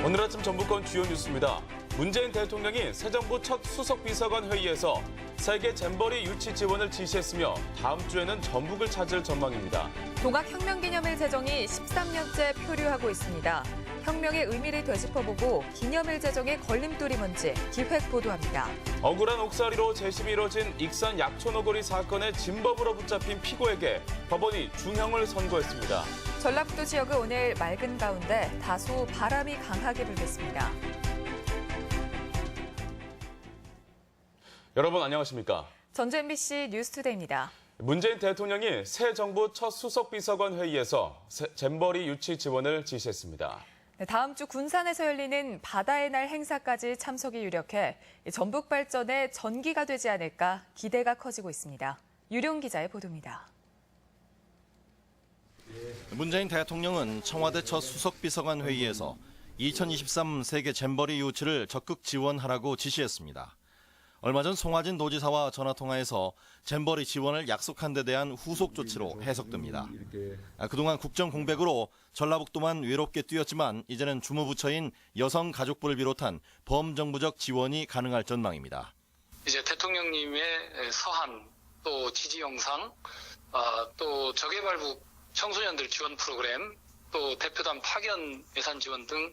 오늘 아침 전북권 주요 뉴스입니다. 문재인 대통령이 새 정부 첫 수석 비서관 회의에서 세계 잼버리 유치 지원을 지시했으며 다음 주에는 전북을 찾을 전망입니다. 동학혁명기념일 제정이 13년째 표류하고 있습니다. 혁명의 의미를 되짚어보고 기념일 제정의 걸림돌이 뭔지 기획 보도합니다. 억울한 옥살이로 재심이 이뤄진 익산 약촌오거리 사건의 진범으로 붙잡힌 피고에게 법원이 중형을 선고했습니다. 전라북도 지역은 오늘 맑은 가운데 다소 바람이 강하게 불겠습니다. 여러분 안녕하십니까? 전주 MBC 뉴스투데이입니다. 문재인 대통령이 새 정부 첫 수석 비서관 회의에서 잼버리 유치 지원을 지시했습니다. 다음 주 군산에서 열리는 바다의 날 행사까지 참석이 유력해 전북 발전의 전기가 되지 않을까 기대가 커지고 있습니다. 유룡 기자의 보도입니다. 문재인 대통령은 청와대 첫 수석 비서관 회의에서 2023 세계 잼버리 유치를 적극 지원하라고 지시했습니다. 얼마 전 송하진 도지사와 전화통화에서 잼버리 지원을 약속한 데 대한 후속 조치로 해석됩니다. 그동안 국정 공백으로 전라북도만 외롭게 뛰었지만 이제는 주무부처인 여성가족부를 비롯한 범정부적 지원이 가능할 전망입니다. 이제 대통령님의 서한, 또 지지 영상, 또 저개발부 청소년들 지원 프로그램, 또 대표단 파견 예산 지원 등.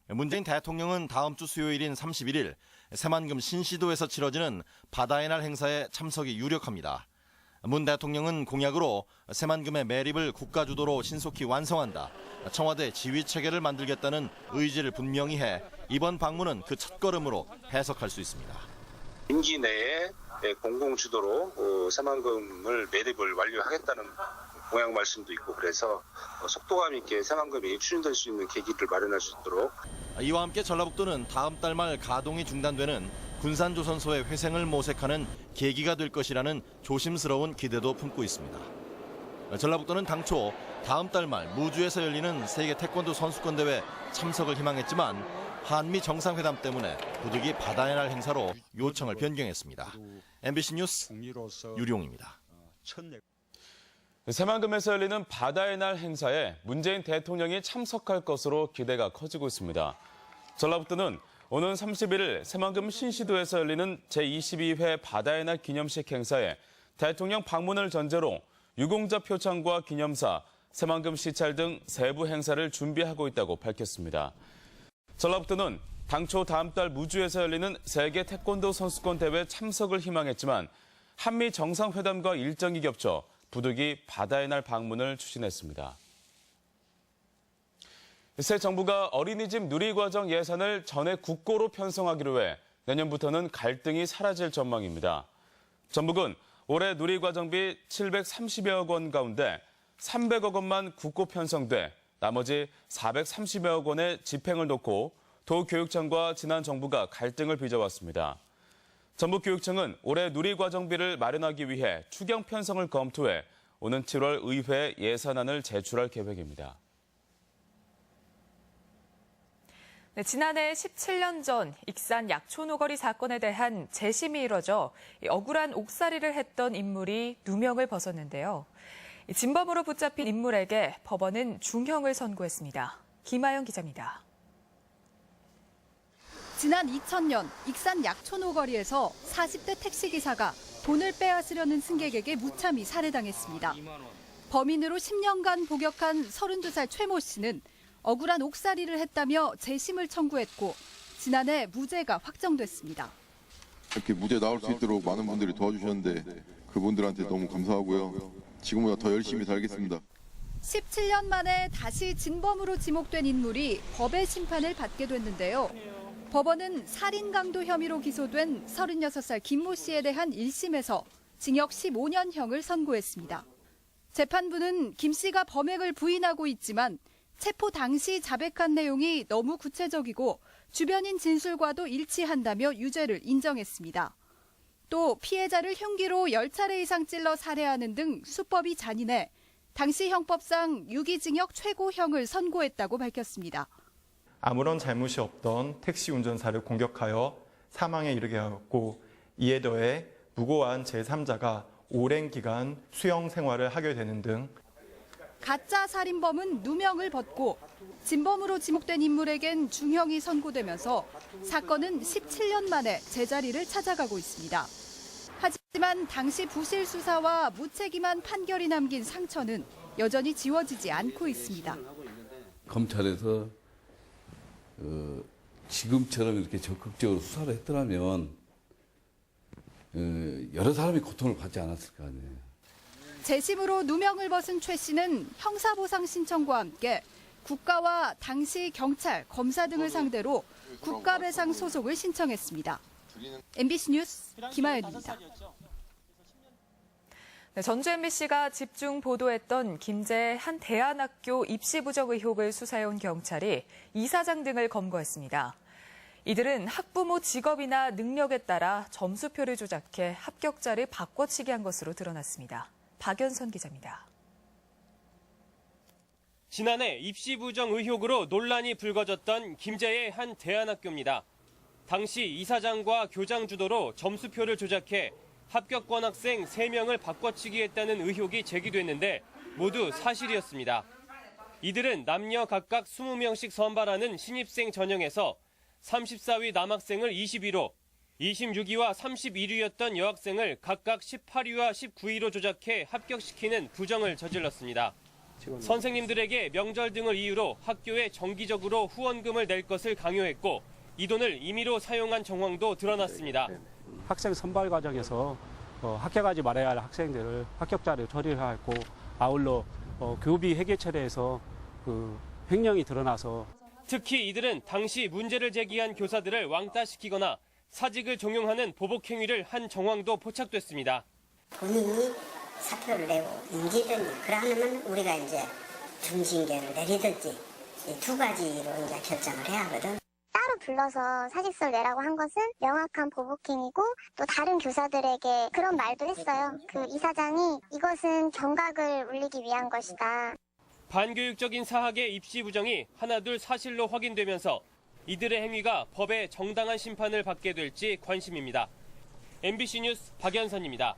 문재인 대통령은 다음 주 수요일인 31일 새만금 신시도에서 치러지는 바다의 날 행사에 참석이 유력합니다. 문 대통령은 공약으로 새만금의 매립을 국가 주도로 신속히 완성한다. 청와대 지휘체계를 만들겠다는 의지를 분명히 해 이번 방문은 그 첫걸음으로 해석할 수 있습니다. 임기 내에 공공 주도로 새만금을 매립을 완료하겠다는 공약 말씀도 있고 그래서 속도감 있게 새만금이 추진될 수 있는 계기를 마련할 수 있도록. 이와 함께 전라북도는 다음 달 말 가동이 중단되는 군산조선소의 회생을 모색하는 계기가 될 것이라는 조심스러운 기대도 품고 있습니다. 전라북도는 당초 다음 달 말 무주에서 열리는 세계 태권도 선수권 대회 참석을 희망했지만 한미 정상회담 때문에 부득이 바다의 날 행사로 요청을 변경했습니다. MBC 뉴스 유룡입니다. 새만금에서 열리는 바다의 날 행사에 문재인 대통령이 참석할 것으로 기대가 커지고 있습니다. 전라북도는 오는 31일 새만금 신시도에서 열리는 제22회 바다의 날 기념식 행사에 대통령 방문을 전제로 유공자 표창과 기념사, 새만금 시찰 등 세부 행사를 준비하고 있다고 밝혔습니다. 전라북도는 당초 다음 달 무주에서 열리는 세계 태권도 선수권 대회 참석을 희망했지만 한미 정상회담과 일정이 겹쳐 부득이 바다의 날 방문을 추진했습니다. 새 정부가 어린이집 누리과정 예산을 전액 국고로 편성하기로 해 내년부터는 갈등이 사라질 전망입니다. 전북은 올해 누리과정비 730여억 원 가운데 300억 원만 국고 편성돼 나머지 430여억 원의 집행을 놓고 도교육청과 지난 정부가 갈등을 빚어왔습니다. 전북교육청은 올해 누리과정비를 마련하기 위해 추경 편성을 검토해 오는 7월 의회에 예산안을 제출할 계획입니다. 네, 지난해 17년 전 익산 약촌오거리 사건에 대한 재심이 이뤄져 억울한 옥살이를 했던 인물이 누명을 벗었는데요. 진범으로 붙잡힌 인물에게 법원은 중형을 선고했습니다. 김아영 기자입니다. 지난 2000년 익산 약촌오거리에서 40대 택시기사가 돈을 빼앗으려는 승객에게 무참히 살해당했습니다. 범인으로 10년간 복역한 32살 최모 씨는 억울한 옥살이를 했다며 재심을 청구했고 지난해 무죄가 확정됐습니다. 이렇게 무죄 나올 수 있도록 많은 분들이 도와주셨는데 그분들한테 너무 감사하고요. 지금보다 더 열심히 살겠습니다. 17년 만에 다시 진범으로 지목된 인물이 법의 심판을 받게 됐는데요. 법원은 살인 강도 혐의로 기소된 36살 김모 씨에 대한 1심에서 징역 15년형을 선고했습니다. 재판부는 김 씨가 범행을 부인하고 있지만 체포 당시 자백한 내용이 너무 구체적이고 주변인 진술과도 일치한다며 유죄를 인정했습니다. 또 피해자를 흉기로 10차례 이상 찔러 살해하는 등 수법이 잔인해 당시 형법상 유기징역 최고형을 선고했다고 밝혔습니다. 아무런 잘못이 없던 택시 운전사를 공격하여 사망에 이르게 하였고 이에 더해 무고한 제3자가 오랜 기간 수용 생활을 하게 되는 등 가짜 살인범은 누명을 벗고 진범으로 지목된 인물에겐 중형이 선고되면서 사건은 17년 만에 제자리를 찾아가고 있습니다. 하지만 당시 부실 수사와 무책임한 판결이 남긴 상처는 여전히 지워지지 않고 있습니다. 검찰에서 지금처럼 이렇게 적극적으로 수사를 했더라면 여러 사람이 고통을 받지 않았을 거 아니에요. 재심으로 누명을 벗은 최 씨는 형사보상 신청과 함께 국가와 당시 경찰, 검사 등을 상대로 국가배상 소송을 신청했습니다. MBC 뉴스 김아연입니다. 네, 전주 MBC가 집중 보도했던 김제 한 대안학교 입시 부정 의혹을 수사해온 경찰이 이사장 등을 검거했습니다. 이들은 학부모 직업이나 능력에 따라 점수표를 조작해 합격자를 바꿔치기 한 것으로 드러났습니다. 박연선 기자입니다. 지난해 입시 부정 의혹으로 논란이 불거졌던 김제의 한 대안학교입니다. 당시 이사장과 교장 주도로 점수표를 조작해 합격권 학생 3명을 바꿔치기 했다는 의혹이 제기됐는데 모두 사실이었습니다. 이들은 남녀 각각 20명씩 선발하는 신입생 전형에서 34위 남학생을 21호, 26위와 31위였던 여학생을 각각 18위와 19위로 조작해 합격시키는 부정을 저질렀습니다. 선생님들에게 명절 등을 이유로 학교에 정기적으로 후원금을 낼 것을 강요했고 이 돈을 임의로 사용한 정황도 드러났습니다. 학생 선발 과정에서 합격하지 말아야 할 학생들을 합격자를 처리하고 아울러 교비 회계 처리에서 횡령이 드러나서 특히 이들은 당시 문제를 제기한 교사들을 왕따시키거나 사직을 종용하는 보복 행위를 한 정황도 포착됐습니다. 본인이 사표를 내고 인지든지 그러면 우리가 이제 중징계를 내리든지 이 두 가지로 이제 결정을 해야 하거든. 따로 불러서 사직서를 내라고 한 것은 명확한 보복행위고 또 다른 교사들에게 그런 말도 했어요. 그 이사장이 이것은 경각을 울리기 위한 것이다. 반교육적인 사학의 입시 부정이 하나둘 사실로 확인되면서 이들의 행위가 법의 정당한 심판을 받게 될지 관심입니다. MBC 뉴스 박연선입니다.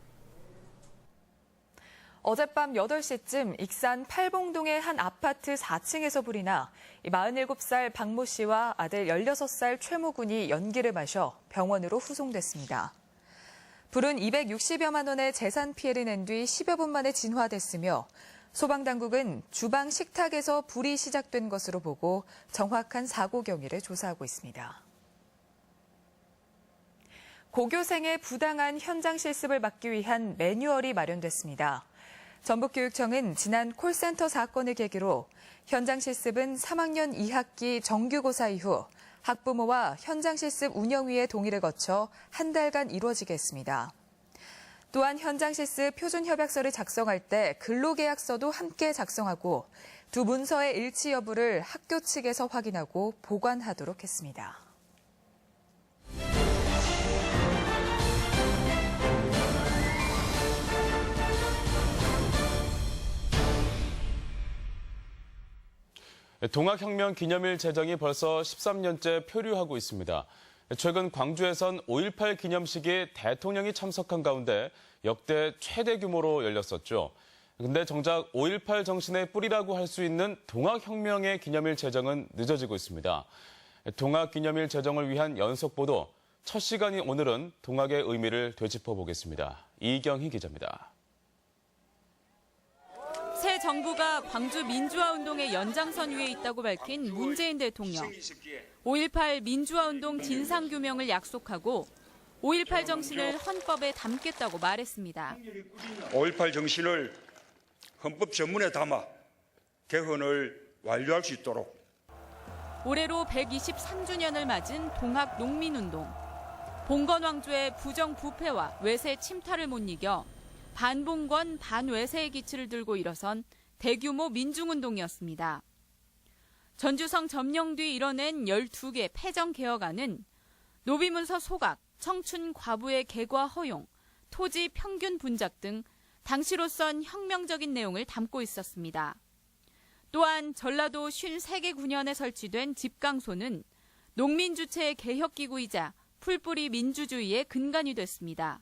어젯밤 8시쯤 익산 팔봉동의 한 아파트 4층에서 불이 나 47살 박모 씨와 아들 16살 최모 군이 연기를 마셔 병원으로 후송됐습니다. 불은 260여만 원의 재산 피해를 낸 뒤 10여 분 만에 진화됐으며 소방당국은 주방 식탁에서 불이 시작된 것으로 보고 정확한 사고 경위를 조사하고 있습니다. 고교생의 부당한 현장 실습을 막기 위한 매뉴얼이 마련됐습니다. 전북교육청은 지난 콜센터 사건을 계기로 현장 실습은 3학년 2학기 정규고사 이후 학부모와 현장 실습 운영위의 동의를 거쳐 한 달간 이루어지게 했습니다. 또한 현장 실습 표준 협약서를 작성할 때 근로계약서도 함께 작성하고 두 문서의 일치 여부를 학교 측에서 확인하고 보관하도록 했습니다. 동학혁명 기념일 제정이 벌써 13년째 표류하고 있습니다. 최근 광주에선 5.18 기념식에 대통령이 참석한 가운데 역대 최대 규모로 열렸었죠. 근데 정작 5.18 정신의 뿌리라고 할 수 있는 동학혁명의 기념일 제정은 늦어지고 있습니다. 동학기념일 제정을 위한 연속 보도, 첫 시간인 오늘은 동학의 의미를 되짚어 보겠습니다. 이경희 기자입니다. 새 정부가 광주 민주화운동의 연장선 위에 있다고 밝힌 문재인 대통령. 5.18 민주화운동 진상규명을 약속하고 5.18 정신을 헌법에 담겠다고 말했습니다. 5.18 정신을 헌법 전문에 담아 개헌을 완료할 수 있도록. 올해로 123주년을 맞은 동학 농민운동. 봉건왕조의 부정부패와 외세 침탈을 못 이겨 반봉건 반외세의 기치를 들고 일어선 대규모 민중운동이었습니다. 전주성 점령 뒤 이뤄낸 12개 폐정개혁안은 노비문서 소각, 청춘 과부의 개과 허용, 토지 평균 분작 등 당시로선 혁명적인 내용을 담고 있었습니다. 또한 전라도 53개 군현에 설치된 집강소는 농민 주체의 개혁기구이자 풀뿌리 민주주의의 근간이 됐습니다.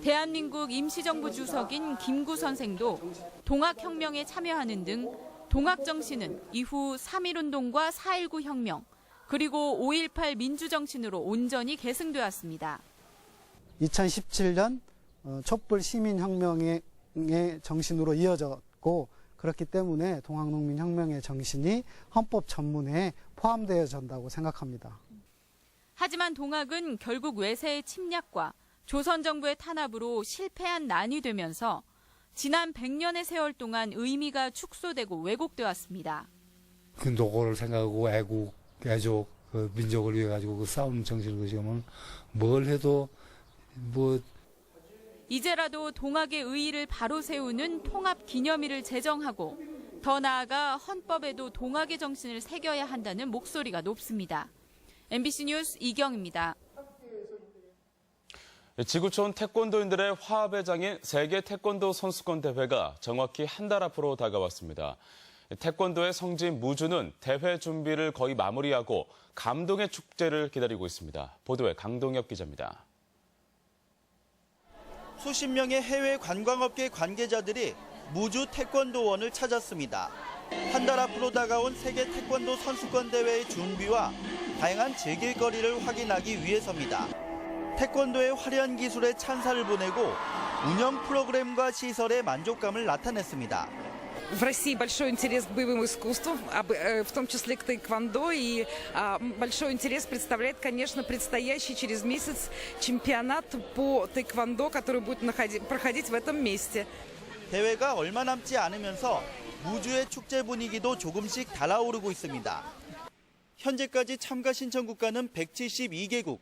대한민국 임시정부 주석인 김구 선생도 동학혁명에 참여하는 등 동학정신은 이후 3.1운동과 4.19 혁명, 그리고 5.18 민주정신으로 온전히 계승되었습니다. 2017년 촛불 시민혁명의 정신으로 이어졌고 그렇기 때문에 동학농민혁명의 정신이 헌법 전문에 포함되어진다고 생각합니다. 하지만 동학은 결국 외세의 침략과 조선 정부의 탄압으로 실패한 난이 되면서 지난 100년의 세월 동안 의미가 축소되고 왜곡되었습니다. 그 노고를 생각하고 애국, 애족, 그 민족을 위해 가지고 그 싸움 정신을 지금은 뭘 해도 이제라도 동학의 의의를 바로 세우는 통합 기념일을 제정하고 더 나아가 헌법에도 동학의 정신을 새겨야 한다는 목소리가 높습니다. MBC 뉴스 이경입니다. 지구촌 태권도인들의 화합의 장인 세계 태권도 선수권 대회가 정확히 한 달 앞으로 다가왔습니다. 태권도의 성지 무주는 대회 준비를 거의 마무리하고 감동의 축제를 기다리고 있습니다. 보도에 강동엽 기자입니다. 수십 명의 해외 관광업계 관계자들이 무주 태권도원을 찾았습니다. 한 달 앞으로 다가온 세계 태권도 선수권 대회의 준비와 다양한 즐길거리를 확인하기 위해서입니다. 태권도의 화려한 기술에 찬사를 보내고 운영 프로그램과 시설의 만족감을 나타냈습니다. В России большой интерес к боевым искусствам, в том числе к тэквондо, и большой интерес представляет, конечно, предстоящий через месяц чемпионат по тэквондо, который будет проходить в этом месте. 대회가 얼마 남지 않으면서 무주의 축제 분위기도 조금씩 달아오르고 있습니다. 현재까지 참가 신청 국가는 172개국,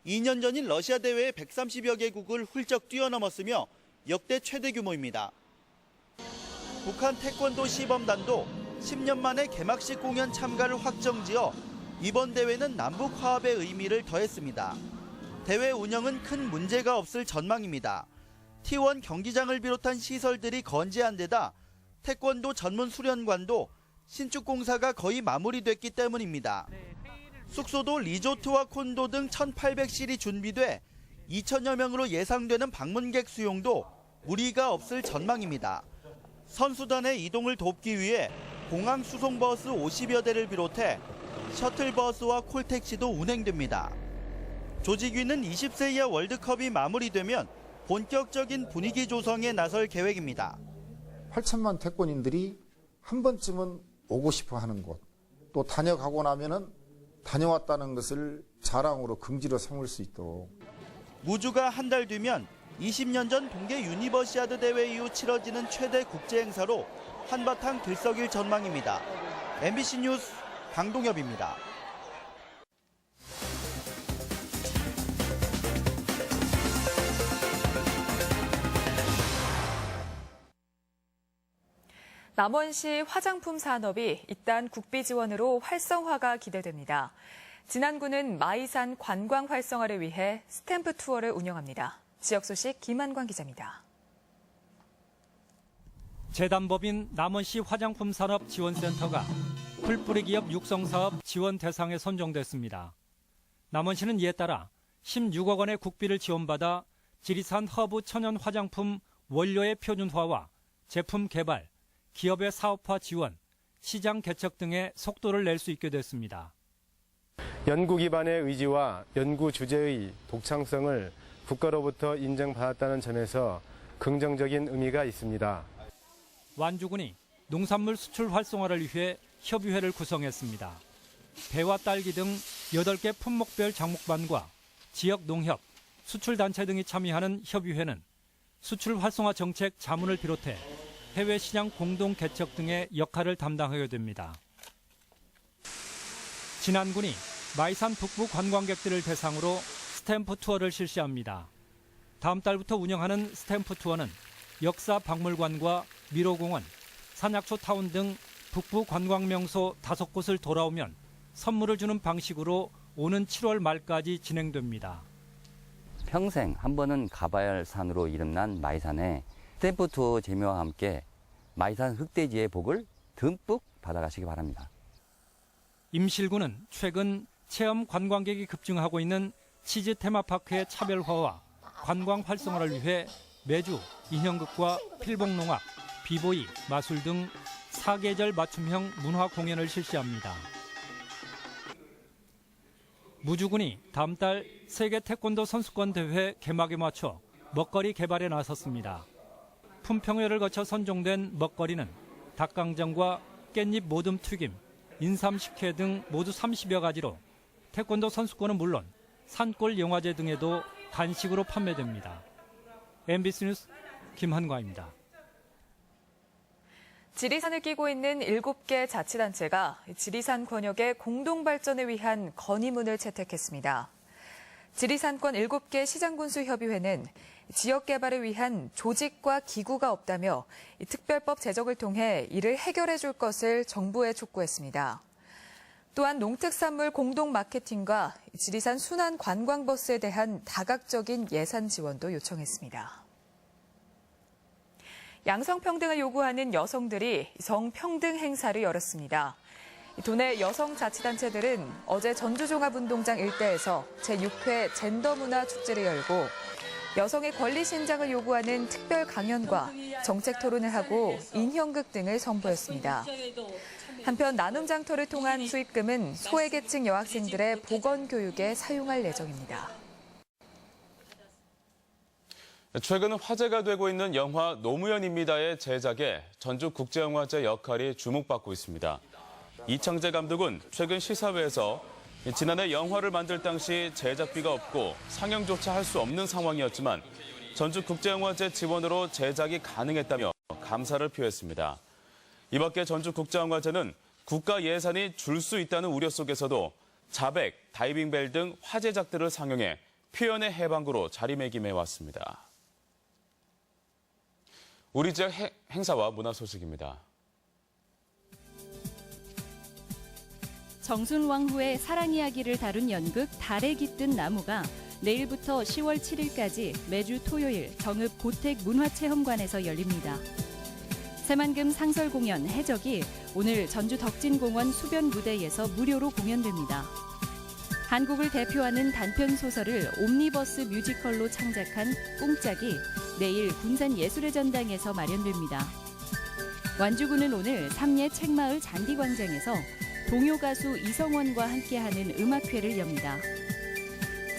2년 전인 러시아 대회의 130여 개국을 훌쩍 뛰어넘었으며 역대 최대 규모입니다. 북한 태권도 시범단도 10년 만에 개막식 공연 참가를 확정지어 이번 대회는 남북 화합의 의미를 더했습니다. 대회 운영은 큰 문제가 없을 전망입니다. T1 경기장을 비롯한 시설들이 건재한 데다 태권도 전문 수련관도 신축 공사가 거의 마무리됐기 때문입니다. 숙소도 리조트와 콘도 등 1,800실이 준비돼 2천여 명으로 예상되는 방문객 수용도 무리가 없을 전망입니다. 선수단의 이동을 돕기 위해 공항 수송버스 50여 대를 비롯해 셔틀버스와 콜택시도 운행됩니다. 조직위는 20세 이하 월드컵이 마무리되면 본격적인 분위기 조성에 나설 계획입니다. 8천만 태권인들이 한 번쯤은 오고 싶어 하는 곳, 또 다녀가고 나면은 다녀왔다는 것을 자랑으로 긍지로 삼을 수 있도록. 무주가 한 달 뒤면 20년 전 동계 유니버시아드 대회 이후 치러지는 최대 국제 행사로 한바탕 들썩일 전망입니다. MBC 뉴스 강동엽입니다. 남원시 화장품 산업이 이딴 국비 지원으로 활성화가 기대됩니다. 진안군은 마이산 관광 활성화를 위해 스탬프 투어를 운영합니다. 지역 소식 김한광 기자입니다. 재단법인 남원시 화장품 산업 지원센터가 풀뿌리 기업 육성 사업 지원 대상에 선정됐습니다. 남원시는 이에 따라 16억 원의 국비를 지원받아 지리산 허브 천연 화장품 원료의 표준화와 제품 개발, 기업의 사업화 지원, 시장 개척 등의 속도를 낼 수 있게 됐습니다. 연구 기반의 의지와 연구 주제의 독창성을 국가로부터 인정받았다는 점에서 긍정적인 의미가 있습니다. 완주군이 농산물 수출 활성화를 위해 협의회를 구성했습니다. 배와 딸기 등 8개 품목별 장목반과 지역 농협, 수출단체 등이 참여하는 협의회는 수출 활성화 정책 자문을 비롯해 해외 시장 공동 개척 등의 역할을 담당하게 됩니다. 진안군이 마이산 북부 관광객들을 대상으로 스탬프 투어를 실시합니다. 다음 달부터 운영하는 스탬프 투어는 역사 박물관과 미로공원, 산약초 타운 등 북부 관광명소 5곳을 돌아오면 선물을 주는 방식으로 오는 7월 말까지 진행됩니다. 평생 한 번은 가봐야 할 산으로 이름난 마이산에 스탬프 투어 재미와 함께 마이산 흑돼지의 복을 듬뿍 받아가시기 바랍니다. 임실군은 최근 체험 관광객이 급증하고 있는 치즈 테마파크의 차별화와 관광 활성화를 위해 매주 인형극과 필봉농악, 비보이, 마술 등 사계절 맞춤형 문화 공연을 실시합니다. 무주군이 다음 달 세계 태권도 선수권 대회 개막에 맞춰 먹거리 개발에 나섰습니다. 품평회를 거쳐 선정된 먹거리는 닭강정과 깻잎 모듬 튀김, 인삼 식혜 등 모두 30여 가지로 태권도 선수권은 물론 산골 영화제 등에도 간식으로 판매됩니다. MBC 뉴스 김한과입니다. 지리산을 끼고 있는 7개 자치단체가 지리산 권역의 공동 발전을 위한 건의문을 채택했습니다. 지리산권 7개 시장군수협의회는 지역 개발을 위한 조직과 기구가 없다며 특별법 제정을 통해 이를 해결해 줄 것을 정부에 촉구했습니다. 또한 농특산물 공동 마케팅과 지리산 순환 관광버스에 대한 다각적인 예산 지원도 요청했습니다. 양성평등을 요구하는 여성들이 성평등 행사를 열었습니다. 도내 여성자치단체들은 어제 전주종합운동장 일대에서 제6회 젠더문화 축제를 열고 여성의 권리 신장을 요구하는 특별 강연과 정책 토론을 하고 인형극 등을 선보였습니다. 한편 나눔 장터를 통한 수익금은 소외계층 여학생들의 보건교육에 사용할 예정입니다. 최근 화제가 되고 있는 영화 노무현입니다의 제작에 전주국제영화제 역할이 주목받고 있습니다. 이창재 감독은 최근 시사회에서 지난해 영화를 만들 당시 제작비가 없고 상영조차 할 수 없는 상황이었지만 전주국제영화제 지원으로 제작이 가능했다며 감사를 표했습니다. 이 밖에 전주국제영화제는 국가 예산이 줄 수 있다는 우려 속에서도 자백, 다이빙벨 등 화제작들을 상영해 표현의 해방구로 자리매김해왔습니다. 우리 지역 행사와 문화 소식입니다. 정순왕후의 사랑 이야기를 다룬 연극 달에 깃든 나무가 내일부터 10월 7일까지 매주 토요일 정읍 고택문화체험관에서 열립니다. 새만금 상설 공연 해적이 오늘 전주 덕진공원 수변 무대에서 무료로 공연됩니다. 한국을 대표하는 단편 소설을 옴니버스 뮤지컬로 창작한 꿍짝이 내일 군산 예술의 전당에서 마련됩니다. 완주군은 오늘 삼례 책마을 잔디광장에서 동요 가수 이성원과 함께하는 음악회를 엽니다.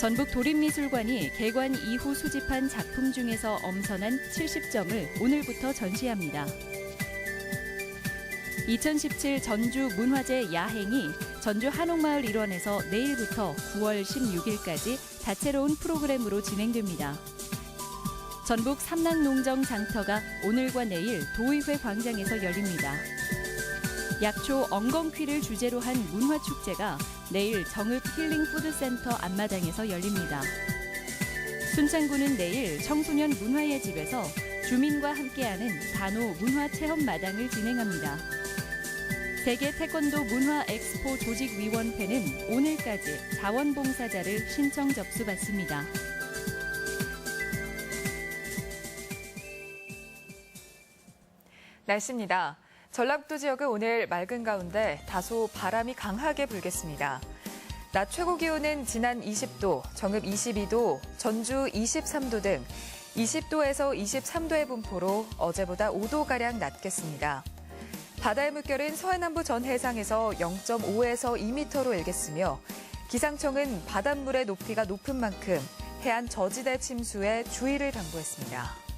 전북 도립미술관이 개관 이후 수집한 작품 중에서 엄선한 70점을 오늘부터 전시합니다. 2017 전주 문화제 야행이 전주 한옥마을 일원에서 내일부터 9월 16일까지 다채로운 프로그램으로 진행됩니다. 전북 삼락농정 장터가 오늘과 내일 도의회 광장에서 열립니다. 약초 엉겅퀴를 주제로 한 문화축제가 내일 정읍 힐링푸드센터 앞마당에서 열립니다. 순창구는 내일 청소년 문화의 집에서 주민과 함께하는 단오 문화체험마당을 진행합니다. 세계 태권도 문화 엑스포 조직위원회는 오늘까지 자원봉사자를 신청 접수받습니다. 날씨입니다. 전라북도 지역은 오늘 맑은 가운데 다소 바람이 강하게 불겠습니다. 낮 최고 기온은 진안 20도, 정읍 22도, 전주 23도 등 20도에서 23도의 분포로 어제보다 5도가량 낮겠습니다. 바다의 물결은 서해남부 전 해상에서 0.5에서 2m로 일겠으며 기상청은 바닷물의 높이가 높은 만큼 해안 저지대 침수에 주의를 당부했습니다.